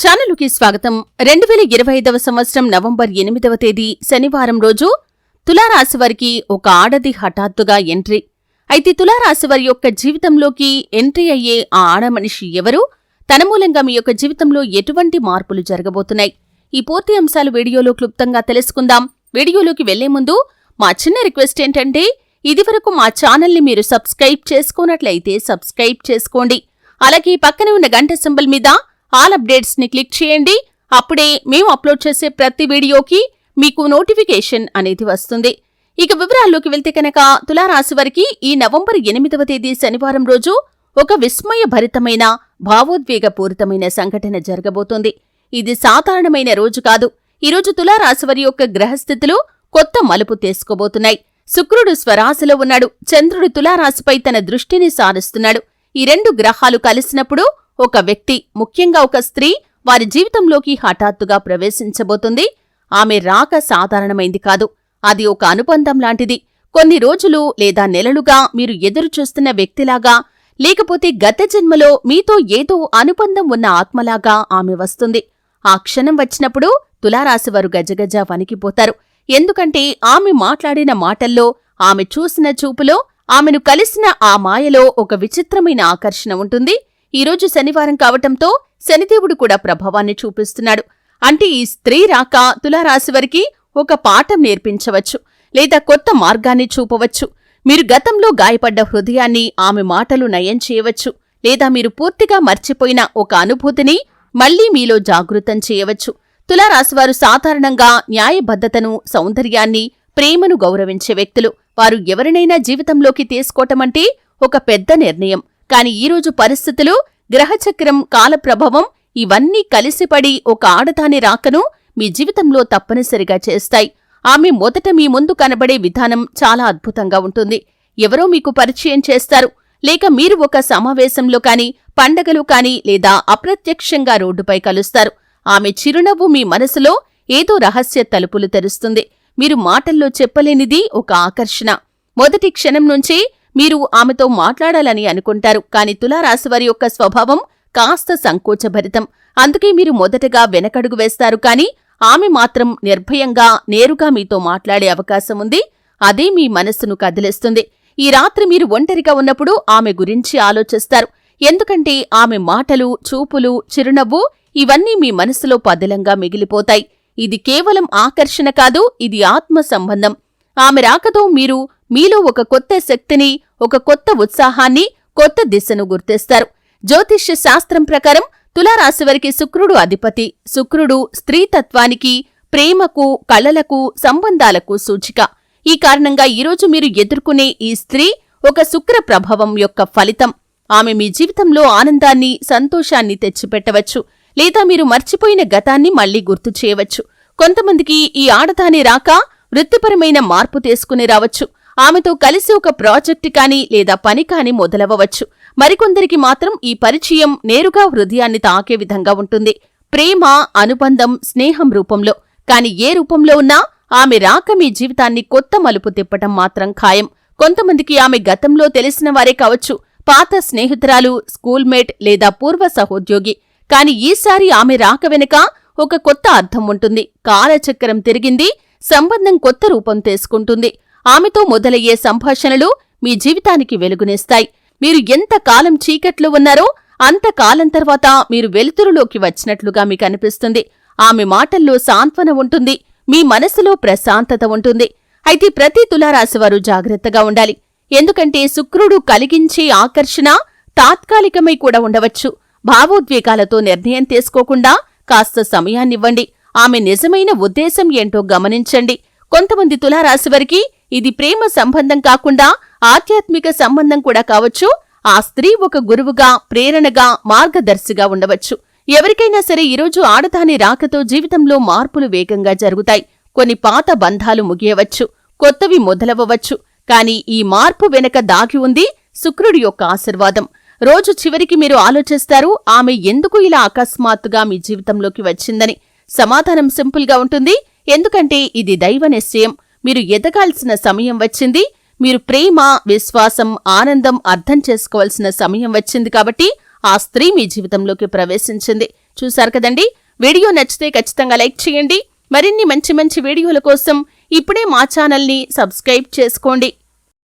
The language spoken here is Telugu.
ఛానలుకి స్వాగతం. 2025వ సంవత్సరం నవంబర్ 8వ తేదీ శనివారం రోజు తులారాశి వారికి ఒక ఆడది హఠాత్తుగా ఎంట్రీ. అయితే తులారాశి వారి యొక్క జీవితంలోకి ఎంట్రీ అయ్యే ఆ ఆడమనిషి ఎవరు? తన మూలంగా మీ యొక్క జీవితంలో ఎటువంటి మార్పులు జరగబోతున్నాయి? ఈ పూర్తి అంశాలు వీడియోలో క్లుప్తంగా తెలుసుకుందాం. వీడియోలోకి వెళ్లే ముందు మా చిన్న రిక్వెస్ట్ ఏంటంటే, ఇదివరకు మా ఛానల్ని మీరు సబ్స్క్రైబ్ చేసుకోనట్లయితే సబ్స్క్రైబ్ చేసుకోండి. అలాగే పక్కనే ఉన్న గంట సింబల్ మీద ఆల్ అప్డేట్స్ ని క్లిక్ చేయండి. అప్పుడే మేము అప్లోడ్ చేసే ప్రతి వీడియోకి మీకు నోటిఫికేషన్ అనేది వస్తుంది. ఇక వివరాల్లోకి వెళ్తే కనుక తులారాశి వారికి ఈ నవంబర్ 8వ తేదీ శనివారం రోజు ఒక విస్మయభరితమైన భావోద్వేగపూరితమైన సంఘటన జరగబోతోంది. ఇది సాధారణమైన రోజు కాదు. ఈ రోజు తులారాశి వారి యొక్క గ్రహస్థితులు కొత్త మలుపు తీసుకోబోతున్నాయి. శుక్రుడు స్వరాశిలో ఉన్నాడు. చంద్రుడు తులారాశిపై తన దృష్టిని సారిస్తున్నాడు. ఈ రెండు గ్రహాలు కలిసినప్పుడు ఒక వ్యక్తి, ముఖ్యంగా ఒక స్త్రీ, వారి జీవితంలోకి హఠాత్తుగా ప్రవేశించబోతుంది. ఆమె రాక సాధారణమైంది కాదు. అది ఒక అనుబంధం లాంటిది. కొన్ని రోజులు లేదా నెలలుగా మీరు ఎదురుచూస్తున్న వ్యక్తిలాగా, లేకపోతే గత జన్మలో మీతో ఏదో అనుబంధం ఉన్న ఆత్మలాగా ఆమె వస్తుంది. ఆ క్షణం వచ్చినప్పుడు తులారాశివారు గజగజ వణికిపోతారు. ఎందుకంటే ఆమె మాట్లాడిన మాటల్లో, ఆమె చూసిన చూపులో, ఆమెను కలిసిన ఆ మాయలో ఒక విచిత్రమైన ఆకర్షణ ఉంటుంది. ఈరోజు శనివారం కావటంతో శనిదేవుడు కూడా ప్రభావాన్ని చూపిస్తున్నాడు. అంటే ఈ స్త్రీ రాక తులారాశివారికి ఒక పాఠం నేర్పించవచ్చు, లేదా కొత్త మార్గాన్ని చూపవచ్చు. మీరు గతంలో గాయపడ్డ హృదయాన్ని ఆమె మాటలు నయం చేయవచ్చు, లేదా మీరు పూర్తిగా మర్చిపోయిన ఒక అనుభూతిని మళ్లీ మీలో జాగృతం చేయవచ్చు. తులారాశివారు సాధారణంగా న్యాయబద్ధతను, సౌందర్యాన్ని, ప్రేమను గౌరవించే వ్యక్తులు. వారు ఎవరినైనా జీవితంలోకి తీసుకోవటమంటే ఒక పెద్ద నిర్ణయం. కాని ఈరోజు పరిస్థితులు, గ్రహచక్రం, కాలప్రభావం ఇవన్నీ కలిసిపడి ఒక ఆడదాని రాకను మీ జీవితంలో తప్పనిసరిగా చేస్తాయి. ఆమె మొదట మీ ముందు కనబడే విధానం చాలా అద్భుతంగా ఉంటుంది. ఎవరో మీకు పరిచయం చేస్తారు, లేక మీరు ఒక సమావేశంలో కాని, పండగలు కాని, లేదా అప్రత్యక్షంగా రోడ్డుపై కలుస్తారు. ఆమె చిరునవ్వు మీ మనసులో ఏదో రహస్య తలుపులు తెరుస్తుంది. మీరు మాటల్లో చెప్పలేనిది ఒక ఆకర్షణ. మొదటి క్షణం నుంచే మీరు ఆమెతో మాట్లాడాలని అనుకుంటారు. కాని తులారాశివారి యొక్క స్వభావం కాస్త సంకోచభరితం. అందుకే మీరు మొదటగా వెనకడుగు వేస్తారు. కాని ఆమె మాత్రం నిర్భయంగా, నేరుగా మీతో మాట్లాడే అవకాశం ఉంది. అదే మీ మనస్సును కదిలిస్తుంది. ఈ రాత్రి మీరు ఒంటరిగా ఉన్నప్పుడు ఆమె గురించి ఆలోచిస్తారు. ఎందుకంటే ఆమె మాటలు, చూపులు, చిరునవ్వు ఇవన్నీ మీ మనసులో పదిలంగా మిగిలిపోతాయి. ఇది కేవలం ఆకర్షణ కాదు, ఇది ఆత్మ సంబంధం. ఆమె రాకతో మీరు మీలో ఒక కొత్త శక్తిని, ఒక కొత్త ఉత్సాహాన్ని, కొత్త దిశను గుర్తిస్తారు. జ్యోతిష్య శాస్త్రం ప్రకారం తులారాశివారికి శుక్రుడు అధిపతి. శుక్రుడు స్త్రీతత్వానికి, ప్రేమకు, కళలకు, సంబంధాలకు సూచిక. ఈ కారణంగా ఈరోజు మీరు ఎదుర్కొనే ఈ స్త్రీ ఒక శుక్ర ప్రభావం యొక్క ఫలితం. ఆమె మీ జీవితంలో ఆనందాన్ని, సంతోషాన్ని తెచ్చిపెట్టవచ్చు, లేదా మీరు మర్చిపోయిన గతాన్ని మళ్లీ గుర్తు చేయవచ్చు. కొంతమందికి ఈ ఆడదాని రాక వృత్తిపరమైన మార్పు తీసుకుని రావచ్చు. ఆమెతో కలిసి ఒక ప్రాజెక్టు కాని, లేదా పని కాని మొదలవ్వచ్చు. మరికొందరికి మాత్రం ఈ పరిచయం నేరుగా హృదయాన్ని తాకే విధంగా ఉంటుంది. ప్రేమ, అనుబంధం, స్నేహం రూపంలో. కాని ఏ రూపంలో ఉన్నా ఆమె రాక మీ జీవితాన్ని కొత్త మలుపు తిప్పటం మాత్రం ఖాయం. కొంతమందికి ఆమె గతంలో తెలిసిన వారే కావచ్చు, పాత స్నేహితురాలు, స్కూల్మేట్, లేదా పూర్వ సహోద్యోగి. కాని ఈసారి ఆమె రాక వెనుక ఒక కొత్త అర్థం ఉంటుంది. కాలచక్రం తిరిగింది, సంబంధం కొత్త రూపం తీసుకుంటుంది. ఆమెతో మొదలయ్యే సంభాషణలు మీ జీవితానికి వెలుగునిస్తాయి. మీరు ఎంత కాలం చీకట్లో ఉన్నారో అంతకాలం తర్వాత మీరు వెలుతురులోకి వచ్చినట్లుగా మీకు అనిపిస్తుంది. ఆమె మాటల్లో సాంత్వన ఉంటుంది, మీ మనసులో ప్రశాంతత ఉంటుంది. అయితే ప్రతి తులారాశివారు జాగ్రత్తగా ఉండాలి. ఎందుకంటే శుక్రుడు కలిగించే ఆకర్షణ తాత్కాలికమై కూడా ఉండవచ్చు. భావోద్వేగాలతో నిర్ణయం తీసుకోకుండా కాస్త సమయాన్నివ్వండి. ఆమె నిజమైన ఉద్దేశం ఏంటో గమనించండి. కొంతమంది తులారాశివారికి ఇది ప్రేమ సంబంధం కాకుండా ఆధ్యాత్మిక సంబంధం కూడా కావచ్చు. ఆ స్త్రీ ఒక గురువుగా, ప్రేరణగా, మార్గదర్శిగా ఉండవచ్చు. ఎవరికైనా సరే ఈరోజు ఆడదాని రాకతో జీవితంలో మార్పులు వేగంగా జరుగుతాయి. కొన్ని పాత బంధాలు ముగియవచ్చు, కొత్తవి మొదలవ్వచ్చు. కాని ఈ మార్పు వెనక దాగి ఉంది శుక్రుడి యొక్క ఆశీర్వాదం. రోజు చివరికి మీరు ఆలోచిస్తారు, ఆమె ఎందుకు ఇలా అకస్మాత్తుగా మీ జీవితంలోకి వచ్చిందని. సమాధానం సింపుల్గా ఉంటుంది. ఎందుకంటే ఇది దైవ నిశ్చయం. మీరు ఎదగాల్సిన సమయం వచ్చింది. మీరు ప్రేమ, విశ్వాసం, ఆనందం అర్థం చేసుకోవాల్సిన సమయం వచ్చింది. కాబట్టి ఆ స్త్రీ మీ జీవితంలోకి ప్రవేశించింది. చూశారు కదండి, వీడియో నచ్చితే ఖచ్చితంగా లైక్ చేయండి. మరిన్ని మంచి మంచి వీడియోల కోసం ఇప్పుడే మా ఛానల్ని సబ్స్క్రైబ్ చేసుకోండి.